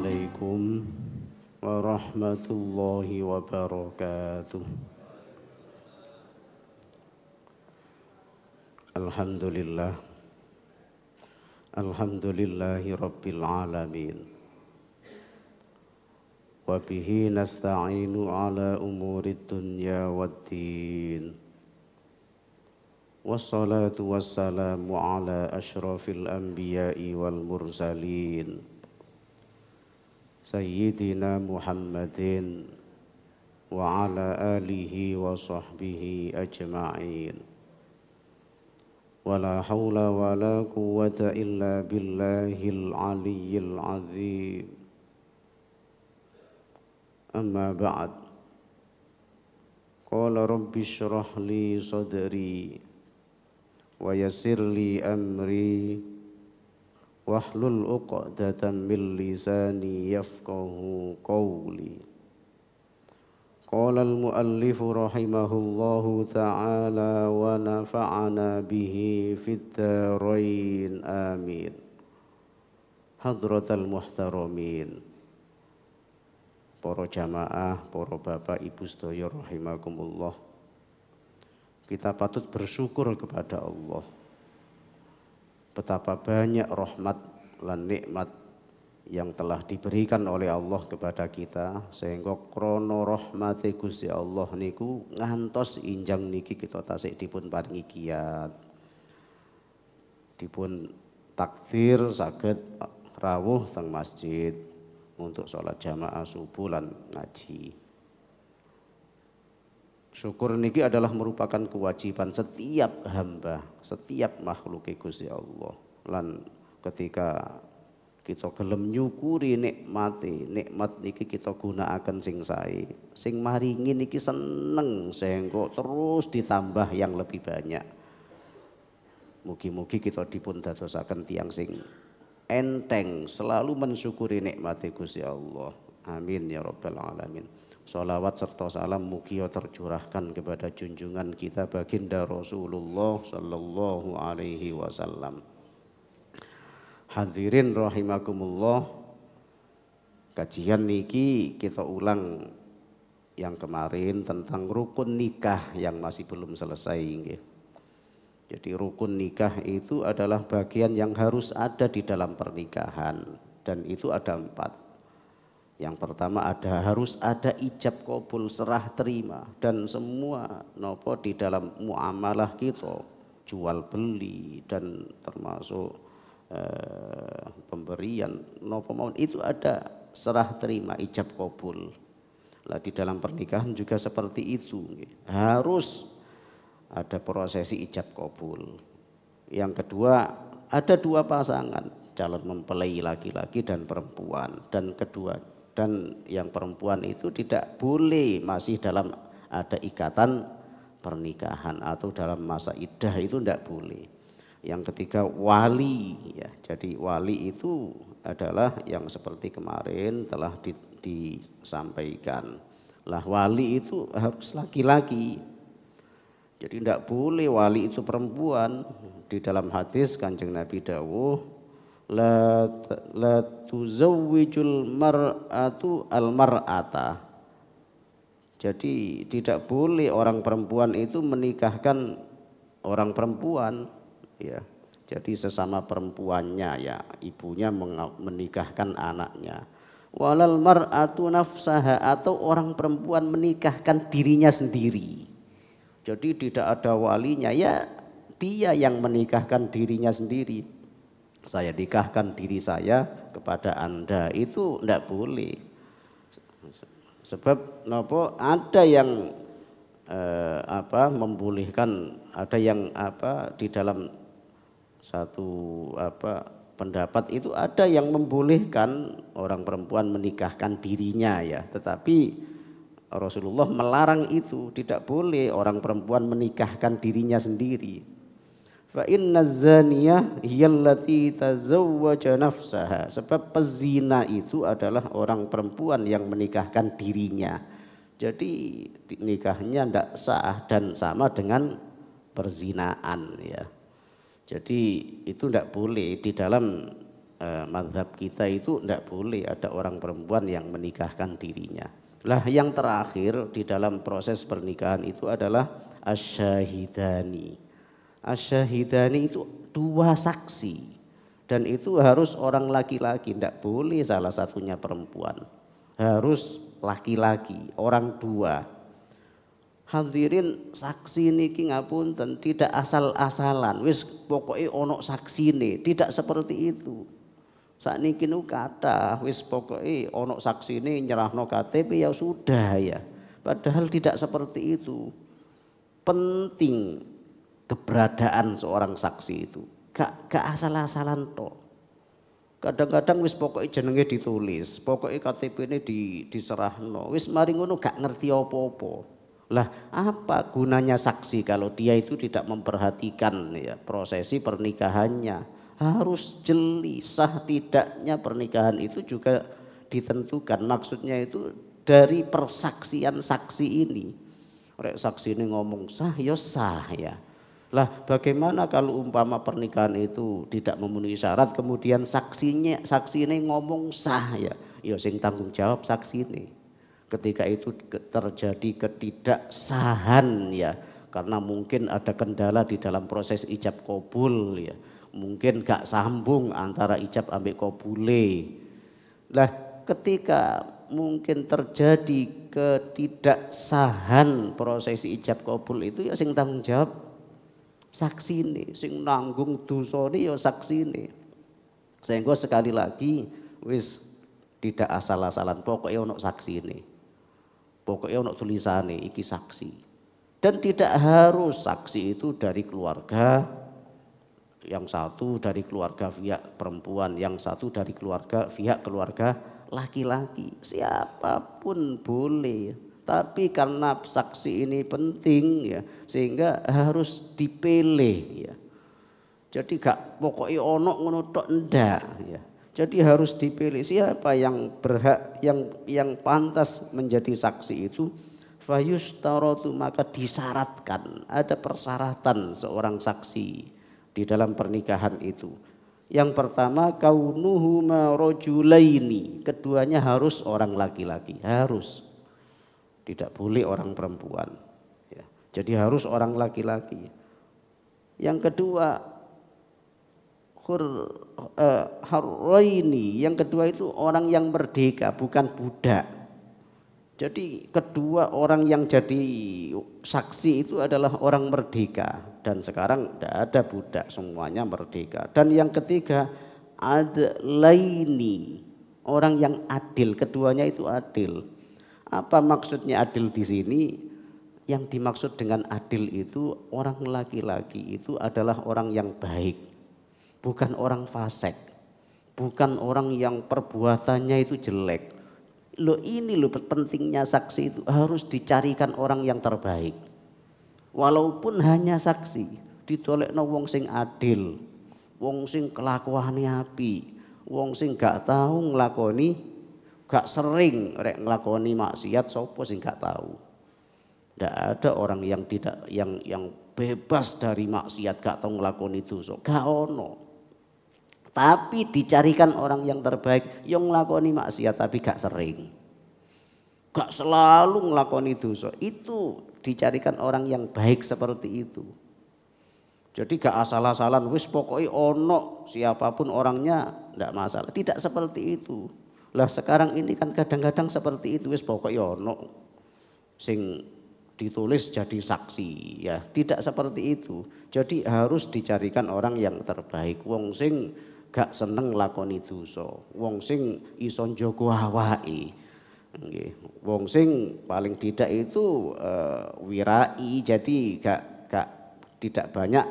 Assalamualaikum warahmatullahi wabarakatuh. Alhamdulillah. Alhamdulillahi rabbil alamin. Wa bihi nasta'inu ala umurid dunya waddin. Wassalatu wassalamu ala ashrafil anbiya'i wal mursalin. Sayyidina Muhammadin wa ala alihi wa sahbihi ajma'in. Wa la hawla wa la quwwata illa billahil aliyyil azim. Amma ba'd. Qala rabbi shrah li sadri wa yassir li amri wahlul 'uqdatam min lisani yafqahu qawli. Qala al-muallif rahimahullahu ta'ala wa nafa'ana bihi fid dharain amin. Hadratal muhtaramin, para jamaah, para bapak ibu sedaya rahimakumullah. Kita patut bersyukur kepada Allah. Betapa banyak rahmat dan nikmat yang telah diberikan oleh Allah kepada kita, sehingga krono rahmati Gusti Allah niku ngantos injang niki kita tasik dipun paringi kiat, dipun takdir saged rawuh teng masjid untuk sholat jamaah subuh lan ngaji. Syukur niki adalah merupakan kewajiban setiap hamba, setiap makhluk Gusti Allah. Lan ketika kita gelem nyukuri nikmat niki kita gunakaken sing sae. Sing maringi niki seneng sehingga terus ditambah yang lebih banyak. Mugi-mugi kita dipun dadosaken tiyang sing enteng selalu mensyukuri nikmat Gusti Allah. Amin ya rabbal alamin. Salawat serta salam mugia tercurahkan kepada junjungan kita baginda Rasulullah sallallahu alaihi wasallam. Hadirin rahimakumullah, kajian niki kita ulang yang kemarin tentang rukun nikah yang masih belum selesai. Jadi rukun nikah itu adalah bagian yang harus ada di dalam pernikahan, dan itu ada 4. Yang pertama harus ada ijab qabul, serah terima, dan semua nopo di dalam muamalah kita, jual beli dan termasuk pemberian nopo mawon itu ada serah terima, ijab qabul. Lah di dalam pernikahan juga seperti itu, harus ada prosesi ijab qabul. Yang kedua, ada 2 pasangan calon mempelai laki-laki dan perempuan, dan yang perempuan itu tidak boleh masih dalam ada ikatan pernikahan atau dalam masa iddah, itu tidak boleh. Yang ketiga wali, ya. Jadi wali itu adalah yang seperti kemarin telah disampaikan. Lah wali itu harus laki-laki. Jadi tidak boleh wali itu perempuan. Di dalam hadis Kanjeng Nabi dawuh, la tuzawwijul mar'atu al-mar'ata. Jadi tidak boleh orang perempuan itu menikahkan orang perempuan, ya. Jadi sesama perempuannya, ya, ibunya menikahkan anaknya. Walal mar'atu nafsaha, atau orang perempuan menikahkan dirinya sendiri. Jadi tidak ada walinya, ya dia yang menikahkan dirinya sendiri. Saya nikahkan diri saya kepada Anda, itu tidak boleh. Sebab nopo ada yang membolehkan, ada yang di dalam satu pendapat itu ada yang membolehkan orang perempuan menikahkan dirinya, ya. Tetapi Rasulullah melarang itu, tidak boleh orang perempuan menikahkan dirinya sendiri. Fa inna zaniyah hiyallati tazawwaja nafsaha. Sebab pezina itu adalah orang perempuan yang menikahkan dirinya. Jadi nikahnya tidak sah dan sama dengan perzinaan, ya. Jadi itu tidak boleh di dalam mazhab kita itu tidak boleh ada orang perempuan yang menikahkan dirinya. Lah yang terakhir di dalam proses pernikahan itu adalah asyahidani. Asyahidani itu 2 saksi dan itu harus orang laki-laki, tidak boleh salah satunya perempuan, harus laki-laki, orang 2. Hadirin saksi niki ngapunten tidak asal-asalan, wis pokoknya ono saksi nih, tidak seperti itu. Sakniki nu kata wis pokoknya ono saksi ini nyerahno KTP ya sudah ya. Padahal tidak seperti itu. Penting keberadaan seorang saksi itu. Gak asal-asalan toh. Kadang-kadang wis pokoknya jenenge ditulis, pokoknya KTP ini diserahno. Wis mari ngono gak ngerti apa-apa. Lah apa gunanya saksi kalau dia itu tidak memperhatikan ya prosesi pernikahannya? Harus jeli, sah tidaknya pernikahan itu juga ditentukan. Maksudnya itu dari persaksian saksi ini. Rek saksi ini ngomong sah ya sah ya. Lah bagaimana kalau umpama pernikahan itu tidak memenuhi syarat kemudian saksi ini ngomong sah ya. Ya sing tanggung jawab saksi ini. Ketika itu terjadi ketidaksahan ya karena mungkin ada kendala di dalam proses ijab kabul ya. Mungkin gak sambung antara ijab ambek kabule. Lah ketika mungkin terjadi ketidaksahan proses ijab kabul itu ya sing tanggung jawab saksi ini, sing nanggung dosane ya saksi ini. Sehingga sekali lagi wis tidak asal-asalan, pokoknya ono saksi ini. Pokoknya ono tulisane iki saksi. Dan tidak harus saksi itu dari keluarga, yang satu dari keluarga pihak perempuan, yang satu dari pihak keluarga laki-laki. Siapapun boleh, tapi karena saksi ini penting ya, sehingga harus dipilih ya. Jadi gak pokoknya ono ngono tok ndak ya. Jadi harus dipilih siapa yang berhak, yang pantas menjadi saksi itu. Fayustaratu, maka disyaratkan, ada persyaratan seorang saksi di dalam pernikahan itu. Yang pertama kaunuhu marojulaini, keduanya harus orang laki-laki, harus, tidak boleh orang perempuan ya. Jadi harus orang laki-laki. Yang kedua harraini, yang kedua itu orang yang merdeka, bukan budak. Jadi kedua orang yang jadi saksi itu adalah orang merdeka. Dan sekarang tidak ada budak, semuanya merdeka. Dan yang ketiga adlaini, orang yang adil, keduanya itu adil. Apa maksudnya adil di sini? Yang dimaksud dengan adil itu orang laki-laki itu adalah orang yang baik, bukan orang fasik, bukan orang yang perbuatannya itu jelek. Loh ini loh pentingnya saksi itu harus dicarikan orang yang terbaik. Walaupun hanya saksi, ditolekno wong sing adil, wong sing kelakuane apik, wong sing gak tahu nglakoni, gak sering rek nglakoni maksiat, sapa sing gak tahu. Ndak ada orang yang tidak yang bebas dari maksiat, gak tahu nglakoni dosa, gak ono. Tapi dicarikan orang yang terbaik yang nglakoni maksiat tapi gak sering, gak selalu nglakoni dosa, itu dicarikan orang yang baik seperti itu. Jadi gak asal-asalan wis pokoknya ono siapapun orangnya ndak masalah, tidak seperti itu. Lah sekarang ini kan kadang-kadang seperti itu, wis pokoknya ono sing ditulis jadi saksi ya, tidak seperti itu. Jadi harus dicarikan orang yang terbaik, wong sing gak seneng lakoni dosa, wong sing iso njogo awake, nggih, wong sing paling tidak itu wirai, jadi gak tidak banyak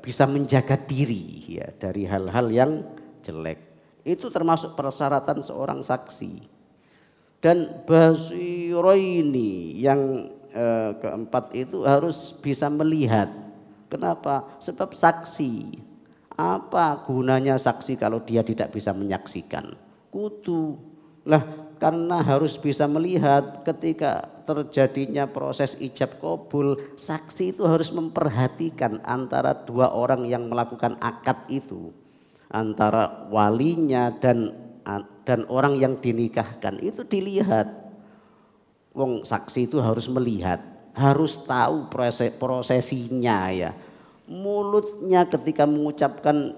bisa menjaga diri ya dari hal-hal yang jelek. Itu termasuk persyaratan seorang saksi. Dan basiraini, yang keempat itu harus bisa melihat. Kenapa? Sebab saksi, apa gunanya saksi kalau dia tidak bisa menyaksikan? Kudu lah, karena harus bisa melihat ketika terjadinya proses ijab kabul, saksi itu harus memperhatikan antara dua orang yang melakukan akad itu. antara walinya dan orang yang dinikahkan itu dilihat. Wong saksi itu harus melihat, harus tahu prosesinya ya. Mulutnya ketika mengucapkan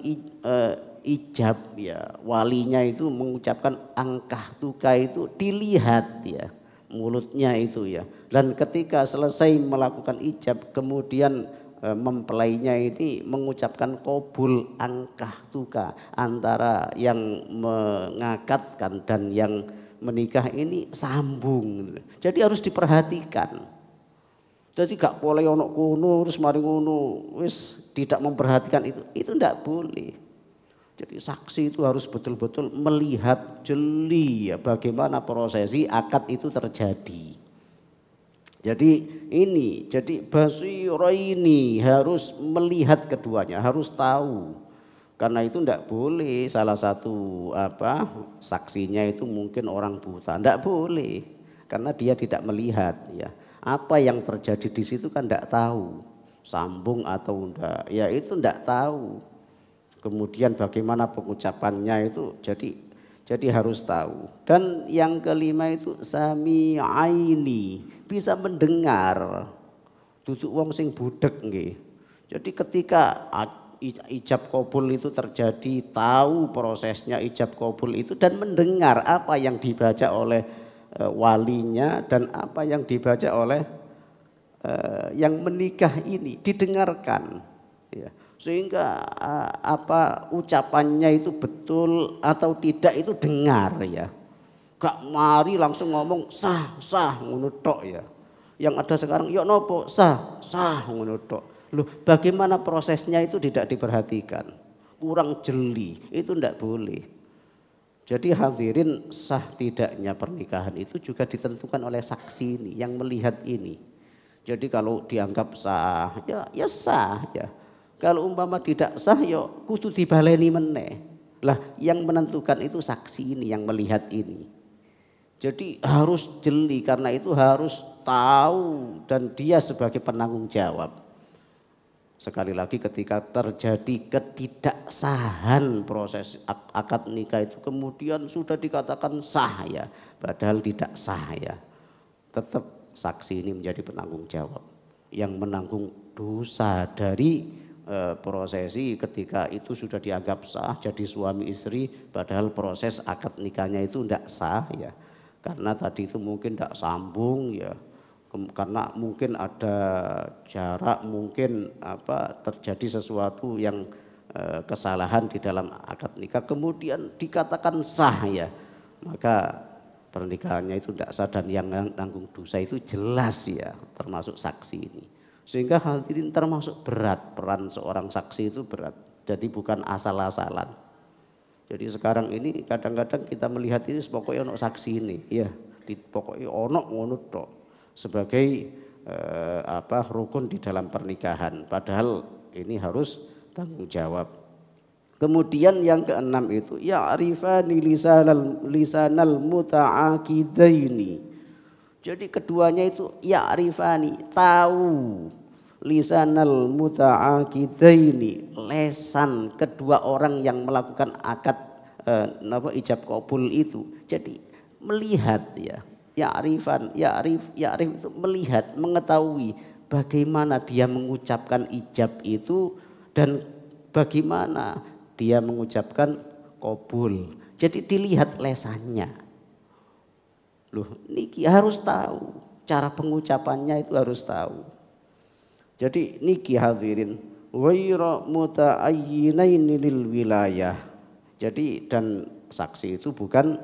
ijab ya, walinya itu mengucapkan angkah tuka itu dilihat ya, mulutnya itu ya. Dan ketika selesai melakukan ijab kemudian mempelainya ini mengucapkan qabul angkah tuka, antara yang mengakatkan dan yang menikah ini sambung. Jadi harus diperhatikan. Jadi gak boleh ono kuno terus mari ngono wis tidak memperhatikan itu ndak boleh. Jadi saksi itu harus betul-betul melihat jeli ya bagaimana prosesi akad itu terjadi. Jadi jadi basiro ini harus melihat keduanya, harus tahu. Karena itu tidak boleh salah satu saksinya itu mungkin orang buta, tidak boleh. Karena dia tidak melihat ya. Apa yang terjadi di situ kan tidak tahu, sambung atau enggak, ya itu tidak tahu. Kemudian bagaimana pengucapannya itu jadi harus tahu. Dan yang kelima itu sami'aini, bisa mendengar. Duduk wong sing budek nggih. Jadi ketika ijab qabul itu terjadi, tahu prosesnya ijab qabul itu dan mendengar apa yang dibaca oleh walinya dan apa yang dibaca oleh yang menikah ini didengarkan ya. Sehingga ucapannya itu betul atau tidak itu dengar ya. Gak mari langsung ngomong sah ngono tok ya. Yang ada sekarang yok nopo sah ngono tok. Loh, bagaimana prosesnya itu tidak diperhatikan. Kurang jeli, itu tidak boleh. Jadi hadirin, sah tidaknya pernikahan itu juga ditentukan oleh saksi ini yang melihat ini. Jadi kalau dianggap sah ya sah ya. Kalau umpama tidak sah ya kudu dibaleni meneh. Lah yang menentukan itu saksi ini yang melihat ini. Jadi harus jeli, karena itu harus tahu dan dia sebagai penanggung jawab. Sekali lagi ketika terjadi ketidaksahan proses akad nikah itu kemudian sudah dikatakan sah ya, padahal tidak sah ya. Tetap saksi ini menjadi penanggung jawab yang menanggung dosa dari prosesi ketika itu sudah dianggap sah jadi suami istri, padahal proses akad nikahnya itu tidak sah ya, karena tadi itu mungkin tidak sambung ya, karena mungkin ada jarak, mungkin terjadi sesuatu yang kesalahan di dalam akad nikah kemudian dikatakan sah ya, maka pernikahannya itu tidak sah dan yang nanggung dosa itu jelas ya, termasuk saksi ini. Sehingga hadirin termasuk berat, peran seorang saksi itu berat. Jadi bukan asal-asalan. Jadi sekarang ini kadang-kadang kita melihat ini pokoknya ono saksi ini, ya, pokoknya ono ngono tok sebagai rukun di dalam pernikahan. Padahal ini harus tanggung jawab. Kemudian yang keenam itu ya'rifani lisanal muta'aqidaini. Jadi keduanya itu ya'rifani, tahu, lisanal muta'aqidaini, lesan kedua orang yang melakukan akad ijab qabul itu. Jadi melihat ya, ya'rif itu melihat, mengetahui bagaimana dia mengucapkan ijab itu dan bagaimana dia mengucapkan qabul. Jadi dilihat lesannya. Loh, niki harus tahu, cara pengucapannya itu harus tahu. Jadi niki hadirin, ghairu muta'ayyinaini lil wilayah. Jadi dan saksi itu bukan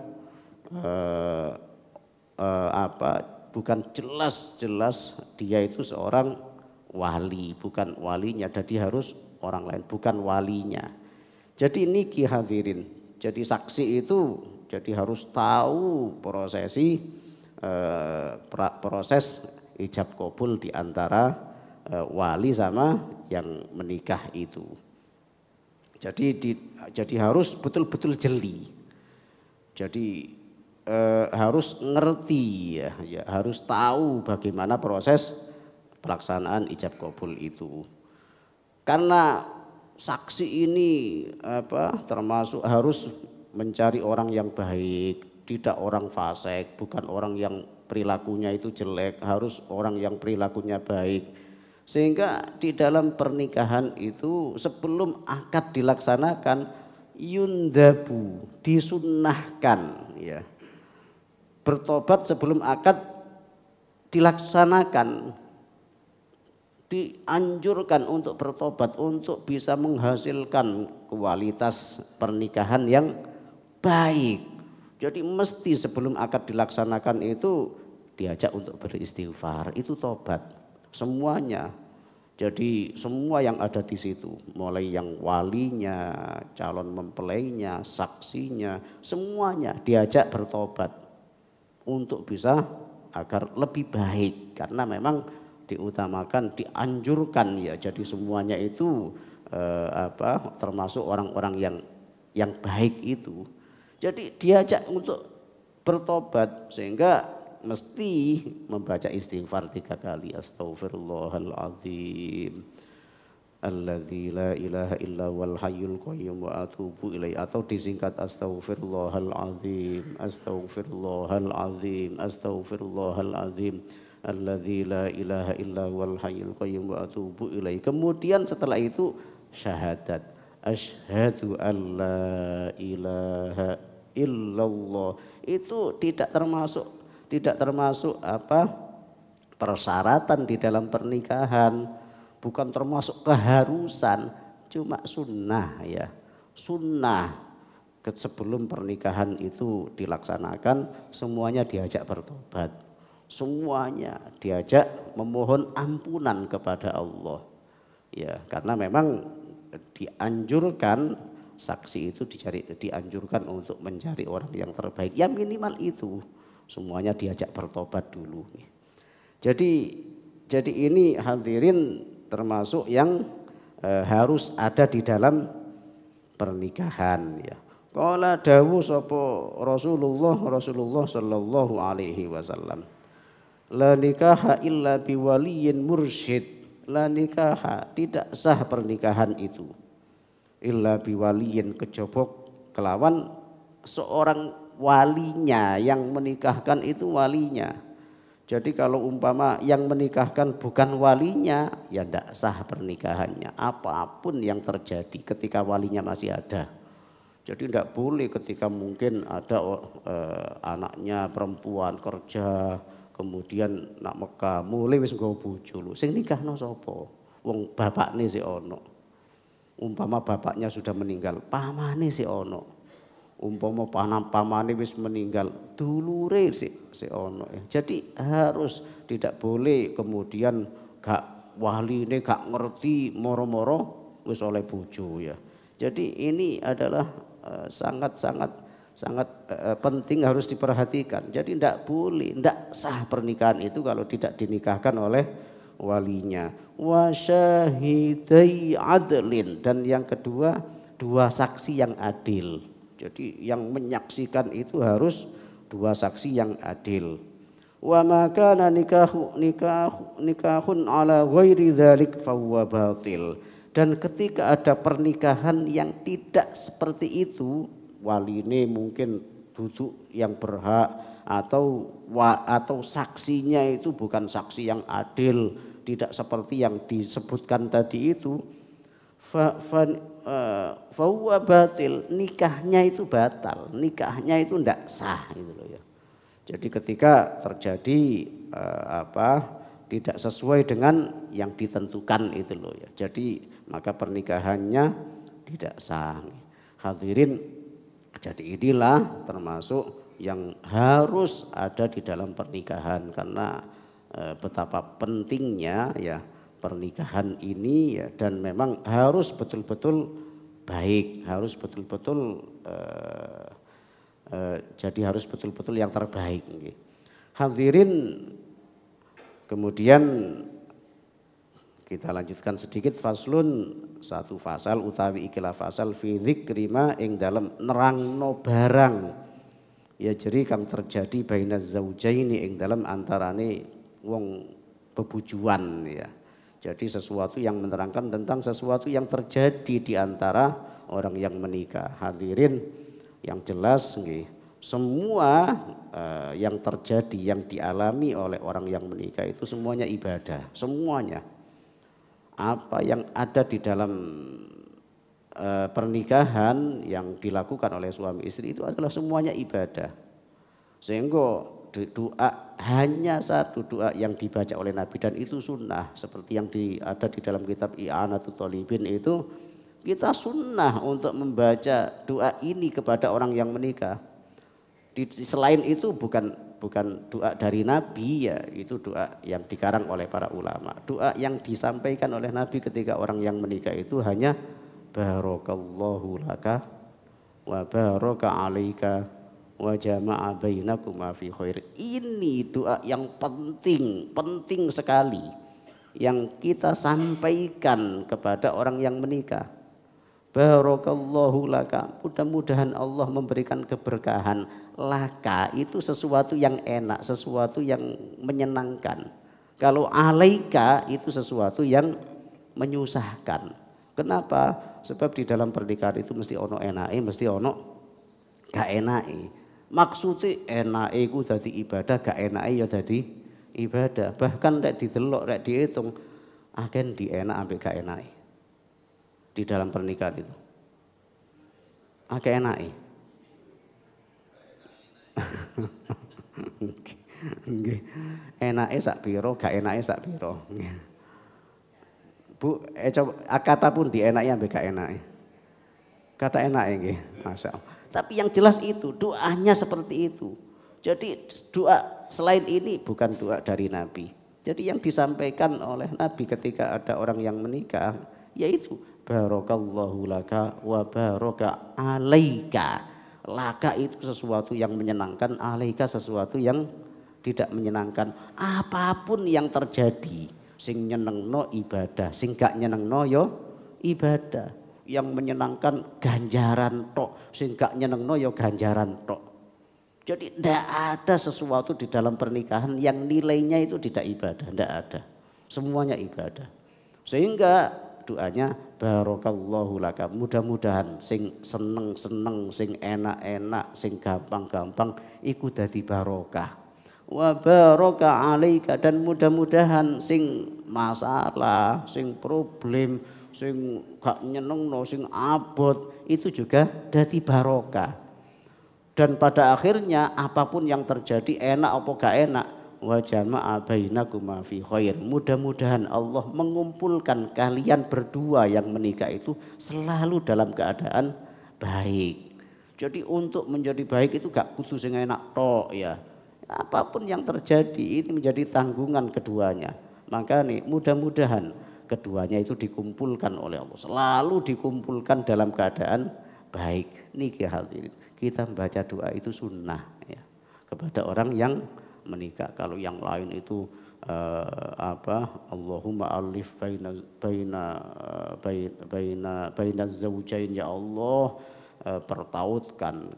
bukan jelas-jelas dia itu seorang wali, bukan walinya, jadi harus orang lain, bukan walinya. Jadi niki hadirin, jadi saksi itu jadi harus tahu proses ijab qabul di antara wali sama yang menikah itu. Jadi harus betul-betul jeli. Jadi harus ngerti ya, harus tahu bagaimana proses pelaksanaan ijab qabul itu. Karena saksi ini termasuk harus mencari orang yang baik, tidak orang fasik, bukan orang yang perilakunya itu jelek, harus orang yang perilakunya baik. Sehingga di dalam pernikahan itu sebelum akad dilaksanakan yundabu, disunnahkan ya. Bertobat sebelum akad dilaksanakan, dianjurkan untuk bertobat untuk bisa menghasilkan kualitas pernikahan yang baik. Jadi mesti sebelum akad dilaksanakan itu diajak untuk beristighfar, itu tobat semuanya. Jadi semua yang ada di situ, mulai yang walinya, calon mempelainya, saksinya, semuanya diajak bertobat untuk bisa agar lebih baik, karena memang diutamakan, dianjurkan ya. Jadi semuanya itu termasuk orang-orang yang baik itu. Jadi diajak untuk bertobat, sehingga mesti membaca istighfar 3 kali. Astaghfirullahaladzim alladzi la ilaha illa wal hayyul qayyum wa atubu ilaih, atau disingkat astaghfirullahaladzim, astaghfirullahaladzim, astaghfirullahaladzim alladzi la ilaha illa wal hayyul qayyum wa atubu ilaih. Kemudian setelah itu syahadat, asyhadu an la ilaha illallah. Itu tidak termasuk persyaratan di dalam pernikahan, bukan termasuk keharusan, cuma sunnah ya. Sunnah sebelum pernikahan itu dilaksanakan semuanya diajak bertobat, semuanya diajak memohon ampunan kepada Allah ya, karena memang dianjurkan saksi itu dianjurkan untuk mencari orang yang terbaik, ya minimal itu semuanya diajak bertobat dulu. Jadi ini hadirin termasuk yang harus ada di dalam pernikahan ya. Qala dawu sapa Rasulullah sallallahu alaihi wasallam, la nikaha illa biwaliyin mursyid. La nikaha, tidak sah pernikahan itu illa biwaliyin, kejaba kelawan seorang walinya, yang menikahkan itu walinya. Jadi kalau umpama yang menikahkan bukan walinya, ya tidak sah pernikahannya apapun yang terjadi ketika walinya masih ada. Jadi tidak boleh ketika mungkin ada anaknya perempuan kerja, kemudian nak Mekah mulai wis nggawa bojo lho, sing nikahno sapa? Wong bapakne sik ono. Umpama bapaknya sudah meninggal, pamane sik ono. Umpama pamane wis meninggal, dulure sik ono ya. Jadi harus, tidak boleh kemudian gak waline gak ngerti moro-moro wis oleh bojo ya. Jadi ini adalah sangat penting, harus diperhatikan. Jadi tidak boleh, tidak sah pernikahan itu kalau tidak dinikahkan oleh walinya. Wa syahidai adlin, dan yang kedua 2 saksi yang adil. Jadi yang menyaksikan itu harus 2 saksi yang adil. Wa ma kana nikahun ala ghairi dzalik fa huwa batil. Dan ketika ada pernikahan yang tidak seperti itu, waline mungkin duduk yang berhak, atau saksinya itu bukan saksi yang adil, tidak seperti yang disebutkan tadi itu, fa huwa batil, nikahnya itu batal, nikahnya itu tidak sah gitu loh ya. Jadi ketika terjadi tidak sesuai dengan yang ditentukan itu loh ya, jadi maka pernikahannya tidak sah. Hadirin, jadi inilah termasuk yang harus ada di dalam pernikahan, karena betapa pentingnya ya pernikahan ini ya, dan memang harus betul-betul baik, harus betul-betul jadi harus betul-betul yang terbaik. Hadirin, kemudian kita lanjutkan sedikit. Faslun, 1 fasal utawi ikilah fasal fi dzikri ma ing dalem nerangno barang ya jadi kang terjadi baina zaujaini ing dalem antarane wong bebujuan ya. Jadi sesuatu yang menerangkan tentang sesuatu yang terjadi di antara orang yang menikah. Hadirin yang jelas nggih, semua yang terjadi yang dialami oleh orang yang menikah itu semuanya ibadah, semuanya. Apa yang ada di dalam pernikahan yang dilakukan oleh suami istri itu adalah semuanya ibadah. Sehingga doa hanya satu doa yang dibaca oleh Nabi dan itu sunnah seperti yang ada di dalam kitab I'anatul Thalibin itu, kita sunnah untuk membaca doa ini kepada orang yang menikah. Selain itu bukan doa dari Nabi ya, itu doa yang dikarang oleh para ulama. Doa yang disampaikan oleh Nabi ketika orang yang menikah itu hanya barakallahu laka wa baraka alaika wa jama'a bainakuma fi khair. Ini doa yang penting sekali yang kita sampaikan kepada orang yang menikah. Barakallahu laka, mudah-mudahan Allah memberikan keberkahan. Laka itu sesuatu yang enak, sesuatu yang menyenangkan. Kalau alaika itu sesuatu yang menyusahkan. Kenapa? Sebab di dalam pernikahan itu mesti ono enake, mesti ono gak enake. Maksudnya enake iku dadi ibadah, gak enake ya dadi ibadah. Bahkan rek didelok, rek dihitung, agen di enak ambek gak enake. Di dalam pernikahan itu agak enak enake sak piro, gak enake sak piro. Bu, coba kata pun di enake ambek gak enake. Kata enake nggih, masyaallah. Tapi yang jelas itu doanya seperti itu. Jadi doa selain ini bukan doa dari Nabi. Jadi yang disampaikan oleh Nabi ketika ada orang yang menikah yaitu barakallahu laka wa baraka alaika. Laka itu sesuatu yang menyenangkan, alaika sesuatu yang tidak menyenangkan. Apapun yang terjadi, sing nyenengno ibadah, sing gak nyenengno yo ibadah. Yang menyenangkan ganjaran tok, sing gak nyenengno yo ganjaran tok. Jadi tidak ada sesuatu di dalam pernikahan yang nilainya itu tidak ibadah, tidak ada. Semuanya ibadah. Sehingga doanya barakallahu laka, mudah-mudahan sing seneng-seneng, sing enak-enak, sing gampang-gampang iku dadi barokah. Wa baraka alaika, dan mudah-mudahan sing masalah, sing problem, sing gak nyenengno, sing abot itu juga dadi barokah. Dan pada akhirnya apapun yang terjadi enak apa gak enak, wa jama'a bainakuma fi khair. Mudah-mudahan Allah mengumpulkan kalian berdua yang menikah itu selalu dalam keadaan baik. Jadi untuk menjadi baik itu gak kudu sing enak tok ya. Apapun yang terjadi ini menjadi tanggungan keduanya. Maka nih mudah-mudahan keduanya itu dikumpulkan oleh Allah. Selalu dikumpulkan dalam keadaan baik. Niki hadirin, kita membaca doa itu sunnah ya, kepada orang yang menikah. Kalau yang lain itu Allahumma alif baina zaujain, ya Allah pertautkan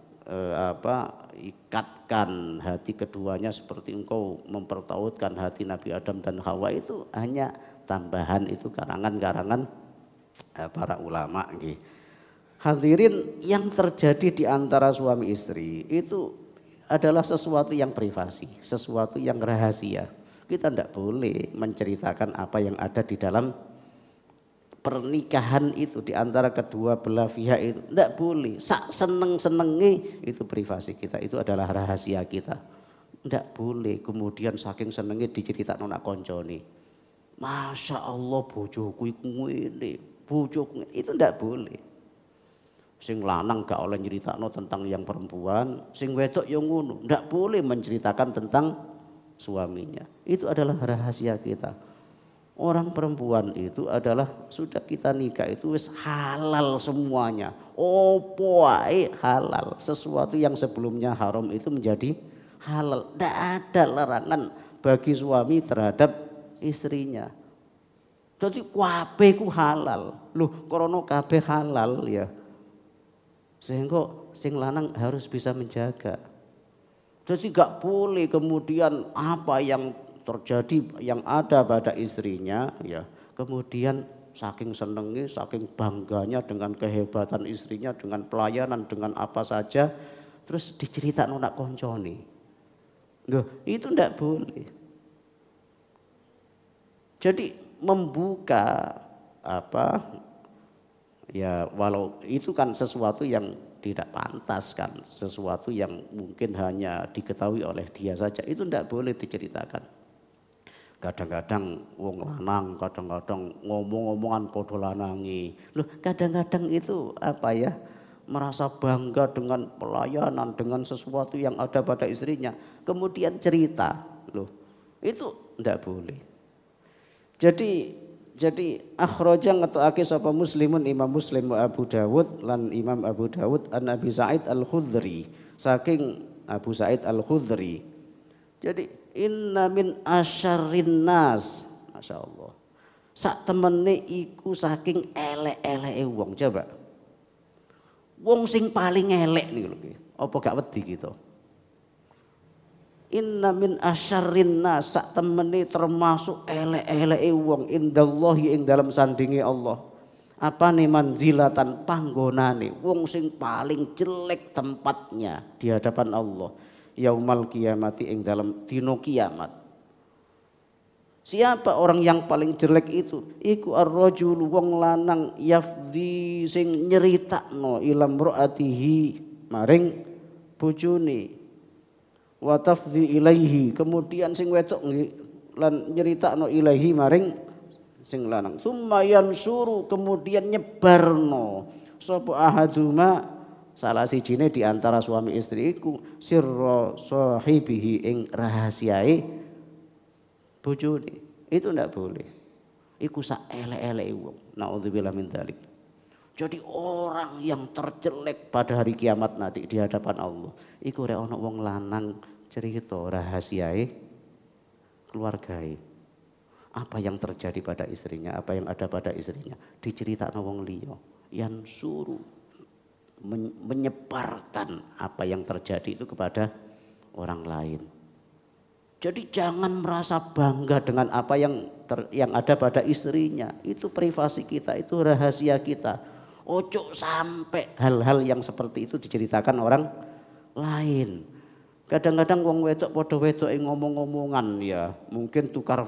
ikatkan hati keduanya seperti engkau mempertautkan hati Nabi Adam dan Hawa, itu hanya tambahan, itu karangan-karangan para ulama nggih. Hadirin, yang terjadi di antara suami istri itu adalah sesuatu yang privasi, sesuatu yang rahasia. Kita tidak boleh menceritakan apa yang ada di dalam pernikahan itu di antara kedua belah pihak itu. Tidak boleh. Sak seneng-senengi itu privasi kita, itu adalah rahasia kita. Tidak boleh kemudian saking senengnya diceritakan nak koncone. Masya Allah bojoku iku ngene, bojoku, itu tidak boleh. Sing lanang gak oleh nyeritakno tentang yang perempuan, sing wedok yang ngono, ndak boleh menceritakan tentang suaminya. Itu adalah rahasia kita. Orang perempuan itu adalah sudah kita nikah itu wis halal semuanya. Opo wae halal. Sesuatu yang sebelumnya haram itu menjadi halal. Ndak ada larangan bagi suami terhadap istrinya. Jadi kabeh ku halal. Loh, krana kabeh halal ya. Sehingga sing lanang harus bisa menjaga. Jadi gak boleh kemudian apa yang terjadi yang ada pada istrinya ya Kemudian saking senengnya, saking bangganya dengan kehebatan istrinya, dengan pelayanan, dengan apa saja, terus diceritakan nak koncone. Loh, itu ndak boleh. Jadi membuka apa ya, walau itu kan sesuatu yang tidak pantas kan, sesuatu yang mungkin hanya diketahui oleh dia saja, itu ndak boleh diceritakan. Kadang-kadang wong lanang, kadang-kadang ngomong-ngomongan podo lanangi. Loh, kadang-kadang itu apa ya, merasa bangga dengan pelayanan, dengan sesuatu yang ada pada istrinya, kemudian cerita. Loh, itu ndak boleh. Jadi akhraja ngetokake sapa Muslimun Imam Muslim wa Abu Dawud lan Imam Abu Dawud an Abi Sa'id Al-Khudri, saking Abu Sa'id Al-Khudri. Jadi inna min asyarrin nas, masyaallah, sak temene iku saking elek-eleke wong. Coba wong sing paling elek niku lho, apa gak wedi gitu. Inna min asyarrin nas, sak temene termasuk elek-eleke wong indallahi ing dalam sandinge Allah. Apa nih manzilatan panggonane, wong sing paling jelek tempatnya di hadapan Allah. Yaumal kiamati ing dalam dino kiamat. Siapa orang yang paling jelek itu? Iku ar-rajul wong lanang yafdi sing nyeritakno ilam ro'atihi maring bojone. Wa tafdi ilaihi, kemudian sing wedok lan nyeritakno ilaihi maring sing lanang. Tsumma yansuru, kemudian nyebarno sapa ahaduma salah sijine di antara suami istri iku sirra sahibihi ing rahasiae bojone. Itu ndak boleh. Iku sak elek-eleke wong. Nauzubillah min dzalik. Jadi orang yang terjelek pada hari kiamat nanti di hadapan Allah iku rek ana wong lanang cerita rahasiae keluargae. Apa yang terjadi pada istrinya, apa yang ada pada istrinya diceritakno wong liya. Yang suruh menyebarkan apa yang terjadi itu kepada orang lain. Jadi jangan merasa bangga dengan apa yang ada pada istrinya. Itu privasi kita, itu rahasia kita. Ojo sampai hal-hal yang seperti itu diceritakan orang lain. Kadang-kadang wong wedok padha wedok ngomong-ngomongan ya, mungkin tukar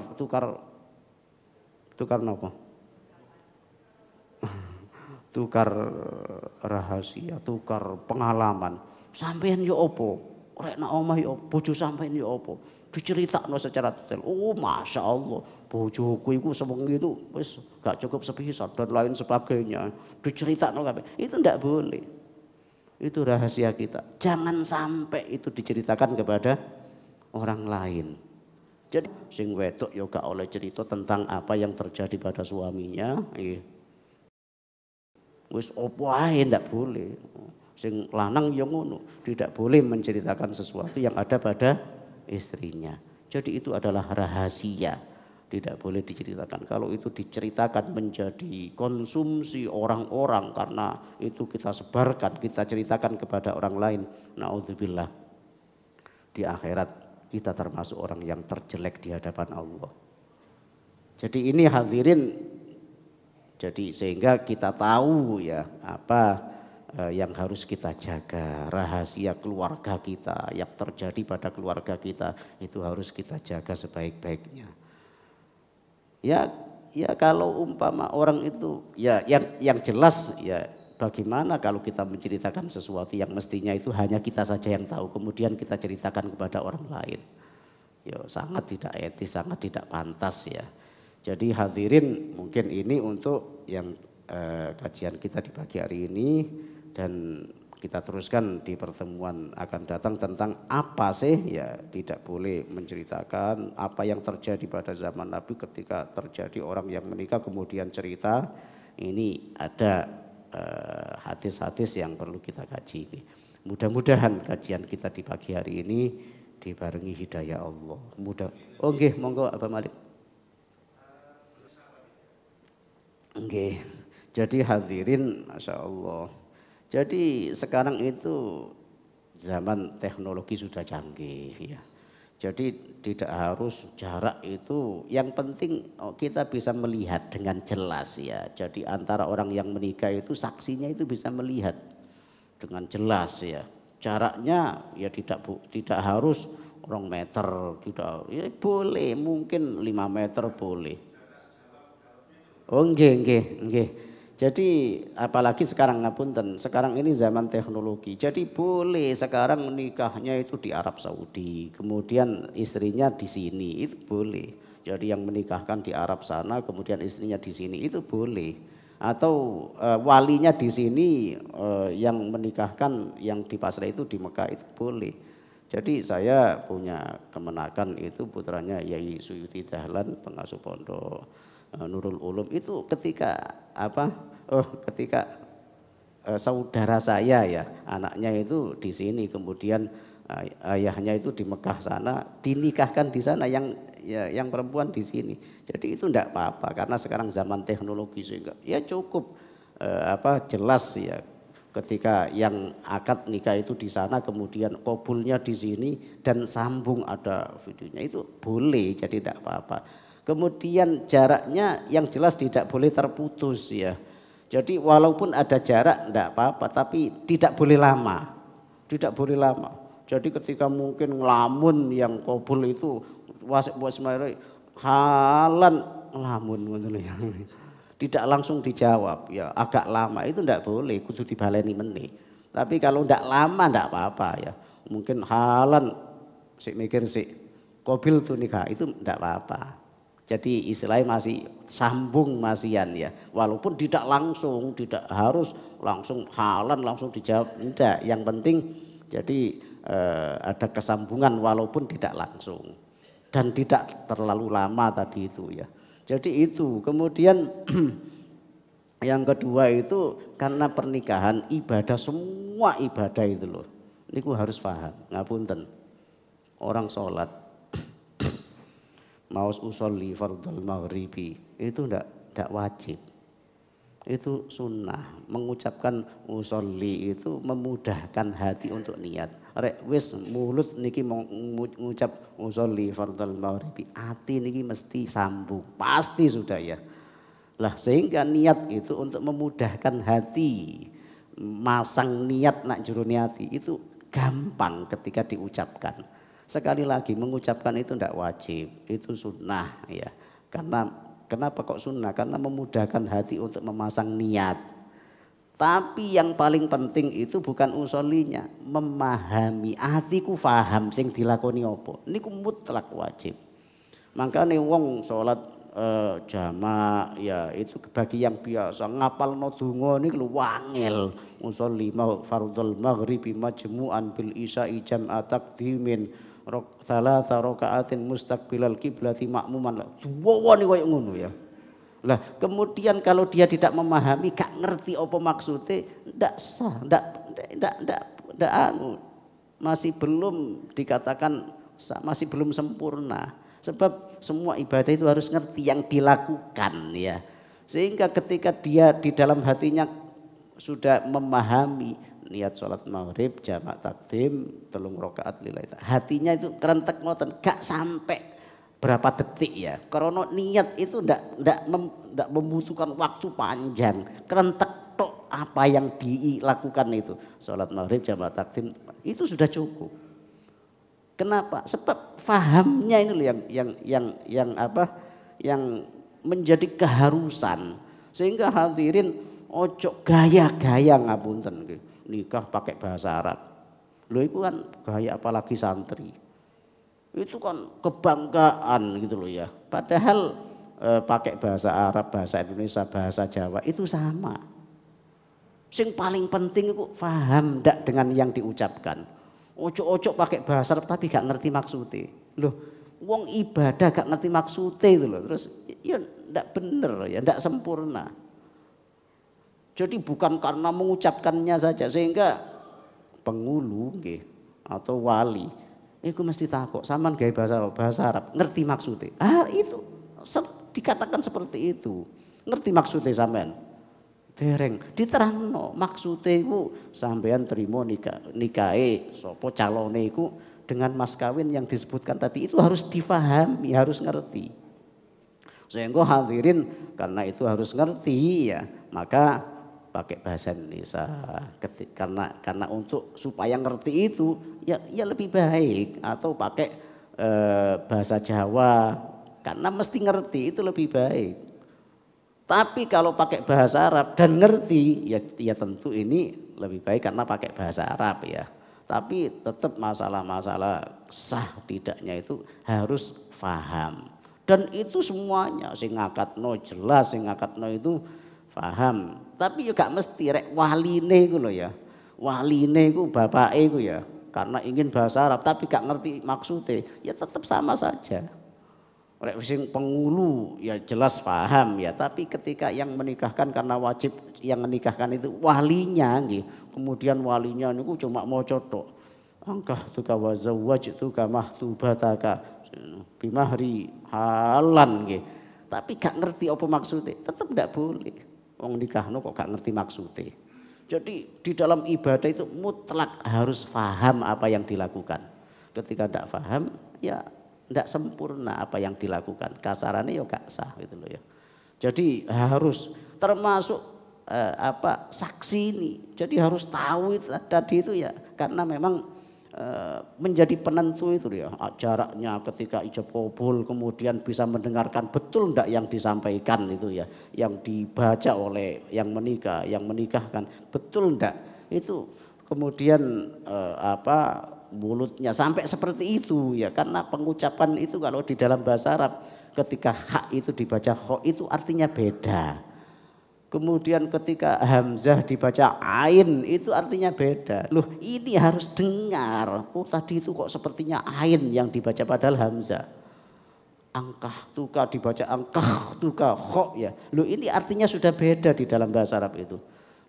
napa? Tukar rahasia, tukar pengalaman. Sampeyan yo opo? Rek nak omah yo bojo sampeyan yo opo? Diceritakno secara detail. Oh, Masya Allah, bojoku iku sewengi itu wis gak cukup sepisan dan lain sebagainya. Diceritakno kabeh. Itu ndak boleh. Itu rahasia kita. Jangan sampai itu diceritakan kepada orang lain. Jadi sing wedok yo gak oleh cerita tentang apa yang terjadi pada suaminya. Wis opo ae ndak boleh. Sing lanang yo ngono, tidak boleh menceritakan sesuatu yang ada pada istrinya. Jadi itu adalah rahasia, tidak boleh diceritakan. Kalau itu diceritakan menjadi konsumsi orang-orang karena itu kita sebarkan, kita ceritakan kepada orang lain, naudzubillah, di akhirat kita termasuk orang yang terjelek di hadapan Allah. Jadi ini hadirin, jadi sehingga kita tahu ya apa yang harus kita jaga, rahasia keluarga kita yang terjadi pada keluarga kita itu harus kita jaga sebaik-baiknya. Ya kalau umpama orang itu ya yang jelas ya, bagaimana kalau kita menceritakan sesuatu yang mestinya itu hanya kita saja yang tahu, kemudian kita ceritakan kepada orang lain. Ya sangat tidak etis, sangat tidak pantas ya. Jadi hadirin, mungkin ini untuk yang kajian kita di pagi hari ini, dan kita teruskan di pertemuan akan datang tentang apa sih ya tidak boleh menceritakan apa yang terjadi pada zaman Nabi ketika terjadi orang yang menikah kemudian cerita. Ini ada hadis-hadis yang perlu kita kaji ini. Mudah-mudahan kajian kita di pagi hari ini dibarengi hidayah Allah. Oke, monggo Abah Malik. Oke. Jadi hadirin, Masya Allah. Jadi sekarang itu zaman teknologi sudah canggih ya. Jadi tidak harus jarak itu, yang penting kita bisa melihat dengan jelas ya. Jadi antara orang yang menikah itu saksinya itu bisa melihat dengan jelas ya. Jaraknya ya tidak harus 2 meter, tidak ya boleh, mungkin 5 meter boleh. Oh nggih. Jadi apalagi sekarang ngapunten, sekarang ini zaman teknologi. Jadi boleh sekarang nikahnya itu di Arab Saudi, kemudian istrinya di sini, itu boleh. Jadi yang menikahkan di Arab sana, kemudian istrinya di sini, itu boleh. Atau walinya di sini, yang menikahkan yang di Pasrah itu di Mekah, itu boleh. Jadi saya punya kemenakan itu putranya Yai Suyuti Dahlan, pengasuh pondok Nurul Ulum, itu ketika saudara saya ya, anaknya itu di sini, kemudian ayahnya itu di Mekah sana, dinikahkan di sana, yang perempuan di sini. Jadi itu enggak apa-apa karena sekarang zaman teknologi, sehingga ya cukup jelas ya. Ketika yang akad nikah itu di sana, kemudian kabulnya di sini dan sambung ada videonya, itu boleh, jadi tidak apa-apa. Kemudian jaraknya yang jelas tidak boleh terputus ya. Jadi walaupun ada jarak tidak apa-apa, tapi tidak boleh lama. Tidak boleh lama. Jadi ketika mungkin ngelamun yang kabul itu halan ngelamun tidak langsung dijawab ya, agak lama, itu tidak boleh, kudu dibaleni meneh. Tapi kalau tidak lama tidak apa-apa ya. Mungkin halan mikir qabil tuh nikah, itu tidak apa-apa. Jadi istilahnya masih sambung masian ya, walaupun tidak langsung, tidak harus langsung halan langsung dijawab, tidak. Yang penting jadi ada kesambungan walaupun tidak langsung dan tidak terlalu lama tadi itu ya. Jadi itu. Kemudian yang kedua itu karena pernikahan ibadah, semua ibadah itu loh, ini harus paham. Ngapunten, orang sholat mau usolli fardhul maghribi itu enggak wajib, itu sunnah. Mengucapkan usolli itu memudahkan hati untuk niat. Rek wis mulut niki mengucap usolli fardhul maghribi, hati niki mesti sambung, pasti sudah ya. Lah sehingga niat itu untuk memudahkan hati, masang niat nak juru niati itu gampang ketika diucapkan. Sekali lagi, mengucapkan itu tidak wajib, itu sunnah ya. Karena kenapa kok sunnah? Karena memudahkan hati untuk memasang niat. Tapi yang paling penting itu bukan usolinya, memahami, hatiku faham sing dilakoni apa. Niku mutlak wajib. Makanya wong sholat jamak ya itu bagi yang biasa ngapalno donga niku lho wangel. Usolli fardhul maghribi majmu'an bil isya'i jam'a taqdimin thalatha raka'atin mustaqbilal qiblati ma'muman. Duwone koyo ngono ya. Lah kemudian kalau dia tidak memahami, gak ngerti apa maksudnya, ndak sah, ndak masih belum dikatakan, masih belum sempurna. Sebab semua ibadah itu harus ngerti yang dilakukan ya. Sehingga ketika dia di dalam hatinya sudah memahami niat sholat maghrib jamak takdim 3 rakaat lillahi, hatinya itu kerentek ngoten, gak sampai berapa detik ya. Karena niat itu ndak membutuhkan waktu panjang, kerentek tok apa yang dilakukan itu sholat maghrib jamak takdim itu sudah cukup. Kenapa? Sebab fahamnya ini loh yang menjadi keharusan. Sehingga hadirin ojo gaya-gaya ngapunten nikah pakai bahasa Arab. Loh itu kan gaya, apalagi santri. Itu kan kebanggaan gitu loh ya. Padahal pakai bahasa Arab, bahasa Indonesia, bahasa Jawa itu sama. Sing paling penting itu paham ndak dengan yang diucapkan. Ojo-ojo pakai bahasa Arab tapi gak ngerti maksudnya. Loh, wong ibadah gak ngerti maksudnya itu loh. Terus ya ndak bener ya, ndak sempurna. Jadi bukan karena mengucapkannya saja, sehingga penghulu atau wali itu mesti takut sampean gawe bahasa Arab ngerti maksudnya. Itu dikatakan seperti itu. Ngerti maksudnya sampean? Dereng diterangno maksudnya iku sampean trimo nikahe sapa calone iku dengan mas kawin yang disebutkan tadi itu harus difahami, harus ngerti. Sehingga hadirin karena itu harus ngerti ya, maka pakai bahasa Indonesia. Karena untuk supaya ngerti itu ya lebih baik, atau pakai bahasa Jawa karena mesti ngerti itu lebih baik. Tapi kalau pakai bahasa Arab dan ngerti ya tentu ini lebih baik karena pakai bahasa Arab ya. Tapi tetap masalah-masalah sah tidaknya itu harus paham. Dan itu semuanya sing ngakatno jelas, sing ngakatno itu paham. Tapi juga mesti rek waline iku lho ya. Waline iku bapake iku ya. Karena ingin bahasa Arab tapi gak ngerti maksudnya, ya tetap sama saja. Rek sing pengulu ya jelas paham ya, tapi ketika yang menikahkan karena wajib yang menikahkan itu walinya nggih. Kemudian walinya niku cuma mau tok. Angkah tuka wa zawwajtuka mahtubataka bimahri halan nggih. Tapi gak ngerti apa maksudnya, tetap ndak boleh. Wong nikahno kok gak ngerti maksudnya. Jadi di dalam ibadah itu mutlak harus paham apa yang dilakukan. Ketika ndak paham ya ndak sempurna apa yang dilakukan. Kasarannya ya gak sah gitu loh ya. Jadi harus termasuk saksi ini. Jadi harus tahu itu, tadi itu ya, karena memang menjadi penentu itu ya, jaraknya ketika ijab qabul, kemudian bisa mendengarkan betul enggak yang disampaikan itu ya, yang dibaca oleh yang menikah, yang menikahkan betul enggak itu, kemudian mulutnya sampai seperti itu ya, karena pengucapan itu kalau di dalam bahasa Arab ketika hak itu dibaca kho itu artinya beda. Kemudian ketika hamzah dibaca ain itu artinya beda. Loh ini harus dengar. Oh tadi itu kok sepertinya ain yang dibaca padahal hamzah. Angkah tuka dibaca angkah tuka kho ya. Loh ini artinya sudah beda di dalam bahasa Arab itu.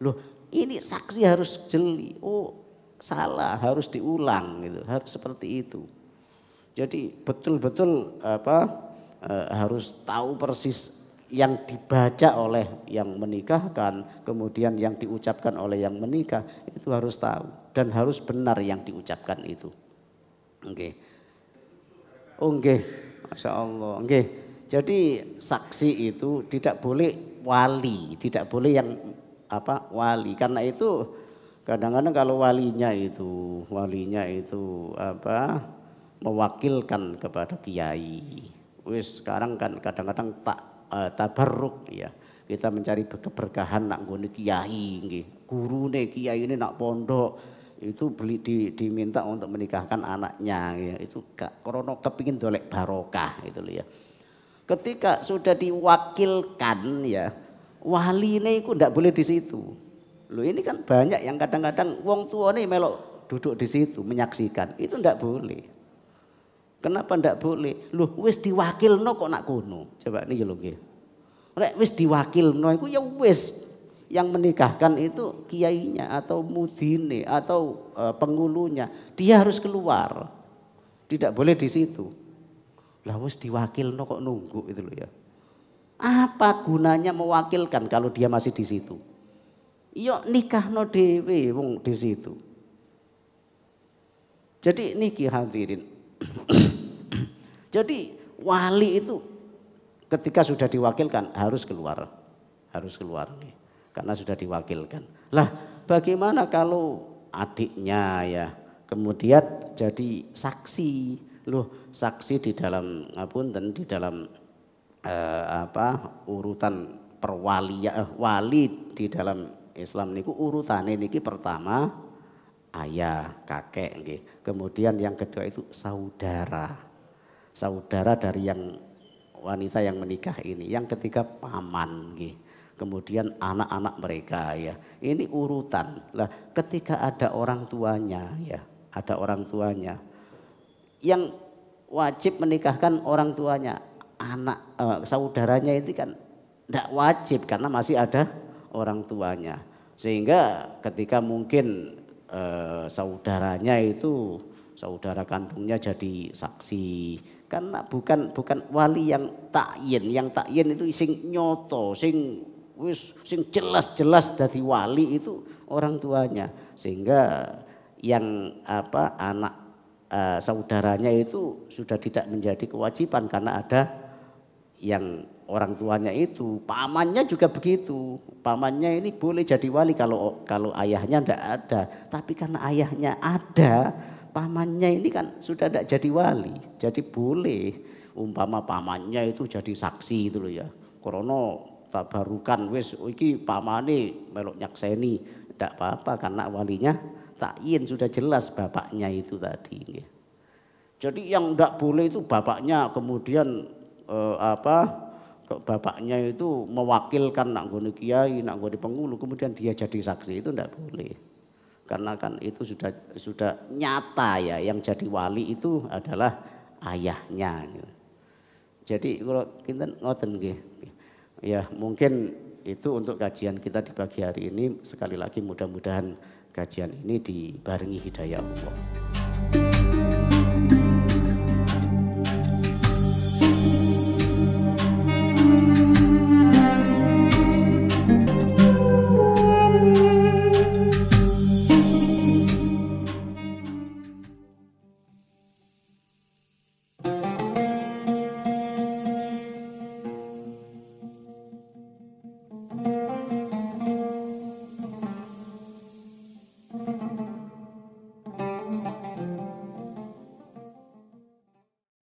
Loh ini saksi harus jeli. Oh salah harus diulang gitu. Harus seperti itu. Jadi betul-betul harus tahu persis yang dibaca oleh yang menikahkan, kemudian yang diucapkan oleh yang menikah, itu harus tahu dan harus benar yang diucapkan itu. Oke. Oke. Masya Allah. Oke. Jadi saksi itu tidak boleh wali, tidak boleh yang wali. Karena itu kadang-kadang kalau walinya itu mewakilkan kepada kiai. Wis sekarang kan kadang-kadang tabarruk ya, kita mencari keberkahan nak nggone kiai nggih, gurune kiai ini nak pondok itu diminta untuk menikahkan anaknya ya, itu gak krono kepingin dolek barokah itu loh ya. Ketika sudah diwakilkan ya, waline iku ndak boleh di situ. Loh ini kan banyak yang kadang-kadang wong tuane melok duduk di situ menyaksikan, itu ndak boleh. Kenapa ndak boleh? Loh wis diwakilno kok nak kono. Coba niki lho nggih. Nek wis diwakilno iku ya wis, yang menikahkan itu kiainya atau mudine atau pengulunya. Dia harus keluar. Tidak boleh di situ. Lah wis diwakilno kok nunggu itu loh ya. Apa gunanya mewakilkan kalau dia masih di situ? Yo nikahno dhewe wong di situ. Jadi niki hadirin. Jadi wali itu ketika sudah diwakilkan harus keluar karena sudah diwakilkan. Lah bagaimana kalau adiknya ya kemudian jadi saksi? Loh saksi di dalam di dalam urutan perwalian wali di dalam Islam niku urutane niki pertama ayah, kakek nggih. Kemudian yang kedua itu saudara. Saudara dari yang wanita yang menikah ini. Yang ketiga paman nggih. Kemudian anak-anak mereka ya. Ini urutan. Lah ketika ada orang tuanya ya, ada orang tuanya. Yang wajib menikahkan orang tuanya, anak saudaranya itu kan tidak wajib karena masih ada orang tuanya. Sehingga ketika mungkin saudaranya itu saudara kandungnya jadi saksi karena bukan wali yang takyin itu sing nyoto sing jelas-jelas dari wali itu orang tuanya, sehingga yang anak saudaranya itu sudah tidak menjadi kewajiban karena ada yang orang tuanya itu, pamannya juga begitu. Pamannya ini boleh jadi wali kalau ayahnya tidak ada, tapi karena ayahnya ada, pamannya ini kan sudah tidak jadi wali. Jadi boleh umpama pamannya itu jadi saksi itu loh ya. Krono tabarukan wis iki pamane melok nyakseni, tidak apa-apa karena walinya takyin sudah jelas bapaknya itu tadi. Jadi yang tidak boleh itu bapaknya kemudian bapaknya itu mewakilkan nak nggone kiai, nak nggone penghulu, kemudian dia jadi saksi, itu tidak boleh. Karena kan itu sudah nyata ya, yang jadi wali itu adalah ayahnya. Jadi kalau kita ngoten nggih. Ya mungkin itu untuk kajian kita di pagi hari ini. Sekali lagi mudah-mudahan kajian ini dibarengi hidayah Allah.